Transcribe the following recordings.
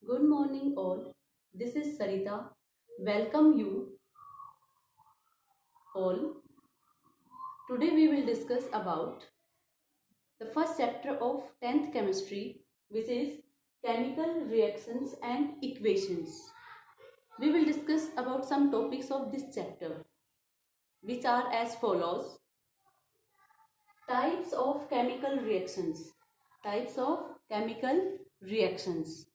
Good morning, all. This is Sarita. Welcome you all. Today we will discuss about the first chapter of 10th chemistry, which is chemical reactions and equations. We will discuss about some topics of this chapter, which are as follows: types of chemical reactions. Types of chemical reactions.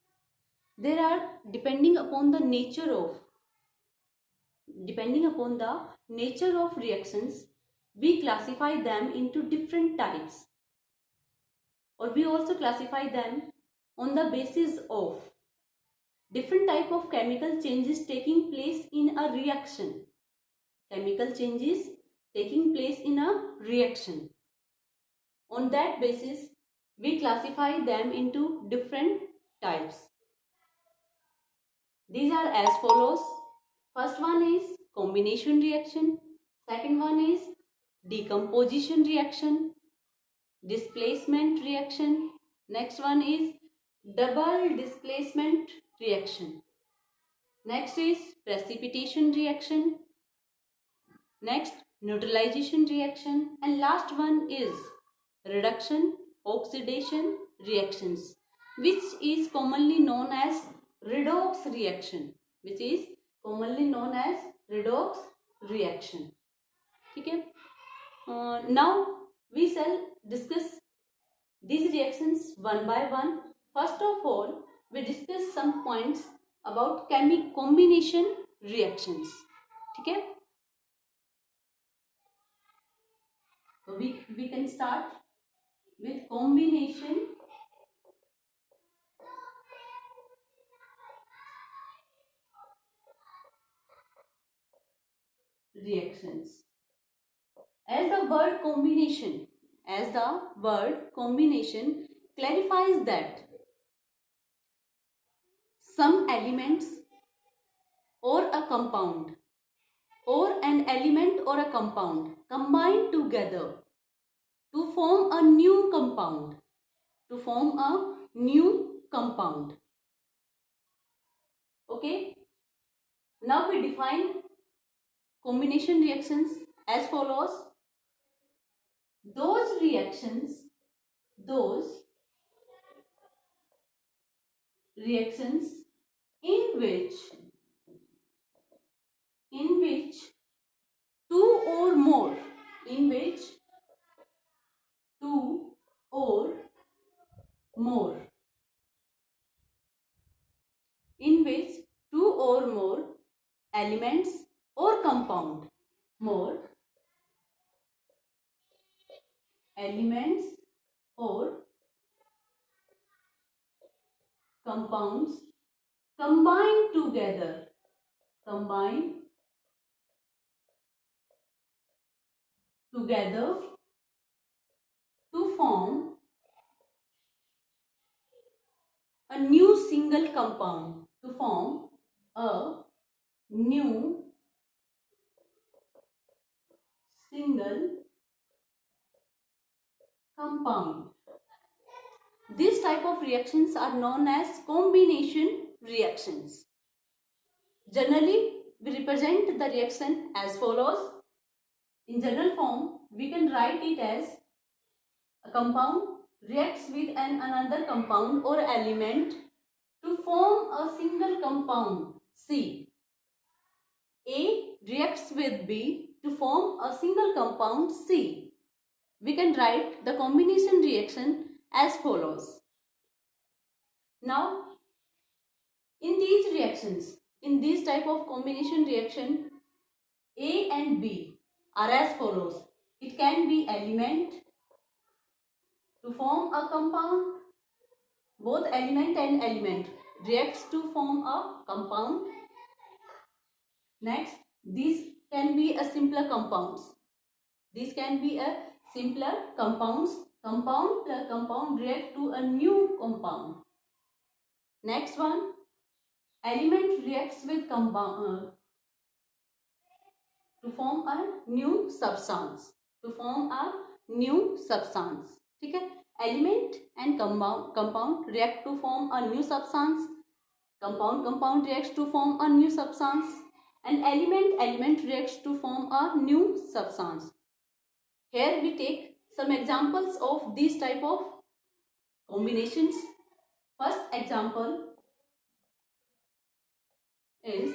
There are depending upon the nature of reactions, we classify them into different types, or we also classify them on the basis of different type of chemical changes taking place in a reaction. Chemical changes taking place in a reaction. On that basis, we classify them into different types. These are as follows. First one is combination reaction. Second one is decomposition reaction, displacement reaction. Next one is double displacement reaction. Next is precipitation reaction. Next, neutralization reaction. And last one is reduction oxidation reactions, which is commonly known as redox reaction. Which is commonly known as redox reaction. Okay. Now we shall discuss these reactions one by one. First of all, we discuss some points about combination reactions. Okay. So we can start with combination reactions. As the word combination clarifies that some elements or a compound or an element or a compound combine together to form a new compound. Okay. Now we define combination reactions as follows. Those reactions in which two or more in which two or more in which two or more elements or compound more elements or compounds combine together to form a new single compound a new single compound. These type of reactions are known as combination reactions. Generally, we represent the reaction as follows. In general form, we can write it as a compound reacts with another compound or element to form a single compound C. A reacts with B to form a single compound C. We can write the combination reaction as follows. Now, in these type of combination reaction, A and B are as follows. It can be element to form a compound. Both element and element reacts to form a compound. Next, these can be a simpler compounds. These can be a simpler compounds. Compound plus compound react to a new compound. Next one, element reacts with compound to form a new substance. ठीक है? Element and compound react to form a new substance. Compound reacts to form a new substance, and element reacts to form a new substance. Here we take some examples of these type of combinations. First example is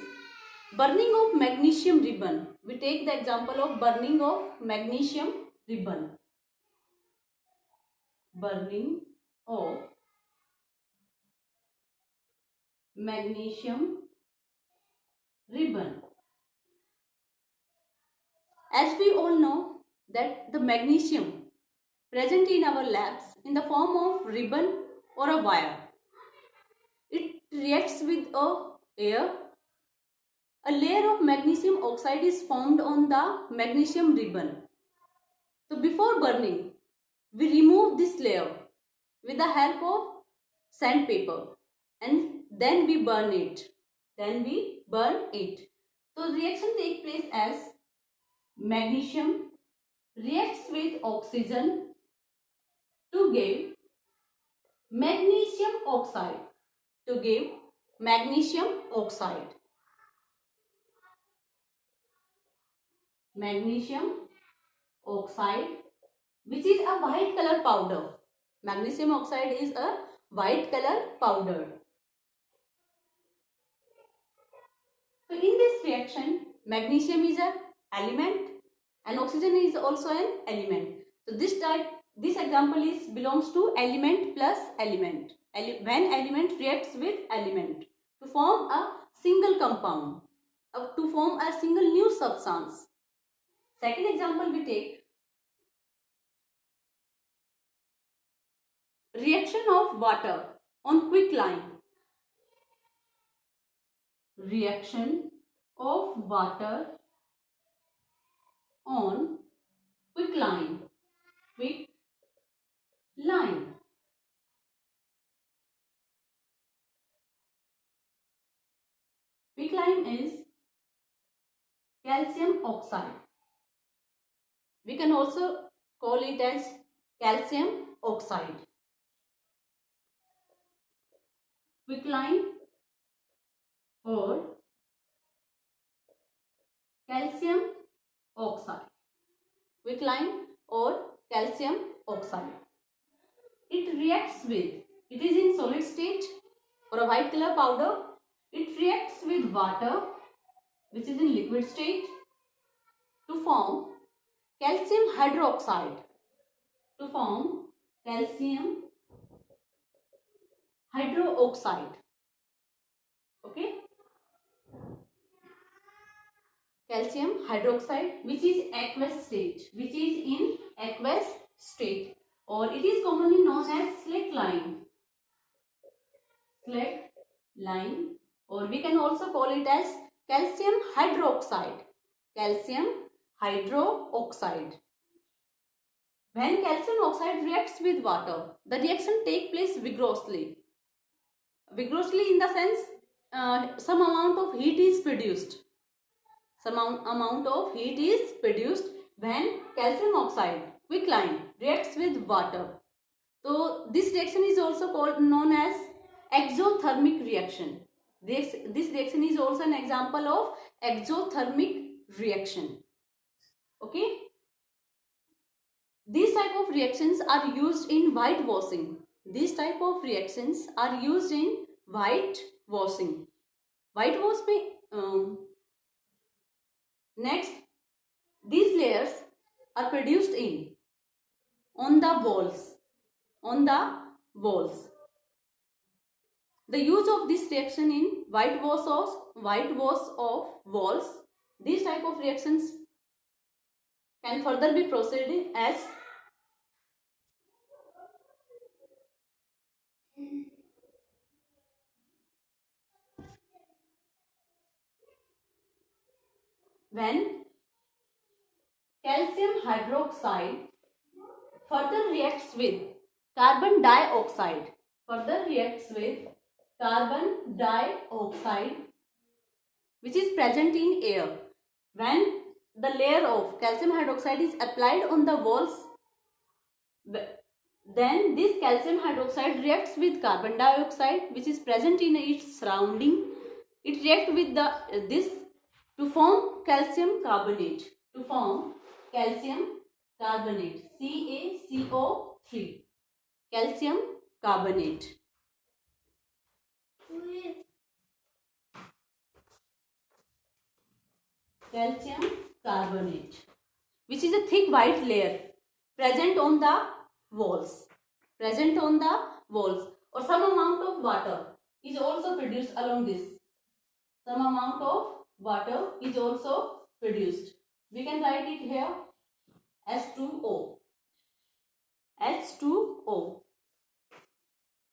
burning of magnesium ribbon. We take the example of burning of magnesium ribbon. Burning of magnesium ribbon. As we all know that the magnesium present in our labs in the form of ribbon or a wire. It reacts with air. A layer of magnesium oxide is formed on the magnesium ribbon. So before burning, we remove this layer with the help of sandpaper and then we burn it. So reaction takes place as magnesium reacts with oxygen to give magnesium oxide. Magnesium oxide, which is a white color powder. Magnesium oxide is a white color powder. So in this reaction, magnesium is an element and oxygen is also an element. So this example belongs to element plus element. When element reacts with element to form a single compound, to form a single new substance. Second example we take reaction of water on quicklime. Reaction of water on quicklime. Quicklime is calcium oxide. We can also call it as calcium oxide. Quicklime or calcium oxide. Quicklime or calcium oxide. It reacts with, it is in solid state or a white color powder. It reacts with water, which is in liquid state, to form calcium hydroxide. Okay. Calcium hydroxide, which is aqueous state, or it is commonly known as slackline, or we can also call it as calcium hydroxide. When calcium oxide reacts with water, the reaction takes place vigorously. Vigorously in the sense, some amount of heat is produced. When calcium oxide, quicklime, reacts with water. So this reaction is also known as exothermic reaction. This reaction is also an example of exothermic reaction. Okay. These type of reactions are used in whitewashing. Whitewash next, these layers are produced on the walls. The use of this reaction in whitewash of walls. These type of reactions can further be proceeded as when calcium hydroxide further reacts with carbon dioxide, which is present in air. When the layer of calcium hydroxide is applied on the walls, Then this calcium hydroxide reacts with carbon dioxide which is present in its surrounding. It reacts with this to form calcium carbonate. To form calcium carbonate, CaCO3, calcium carbonate. Calcium carbonate, which is a thick white layer present on the walls. Present on the walls, or some amount of water is also produced along this. Some amount of water is also produced. We can write it here H2O. H2O.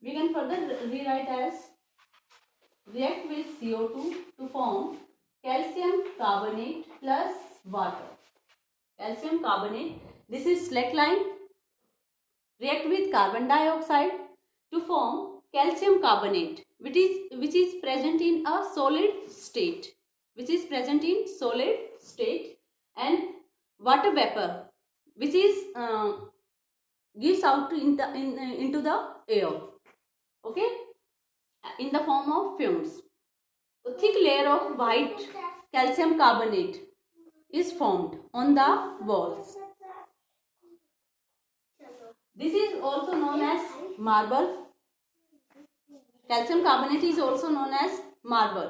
We can further rewrite as react with CO2 to form calcium carbonate plus water. Calcium carbonate, this is slack line. React with carbon dioxide to form calcium carbonate, which is present in a solid state. Which is present in solid state, and water vapor, which is gives out into the air. Okay, in the form of fumes. A thick layer of white calcium carbonate is formed on the walls. This is also known as marble. Calcium carbonate is also known as marble.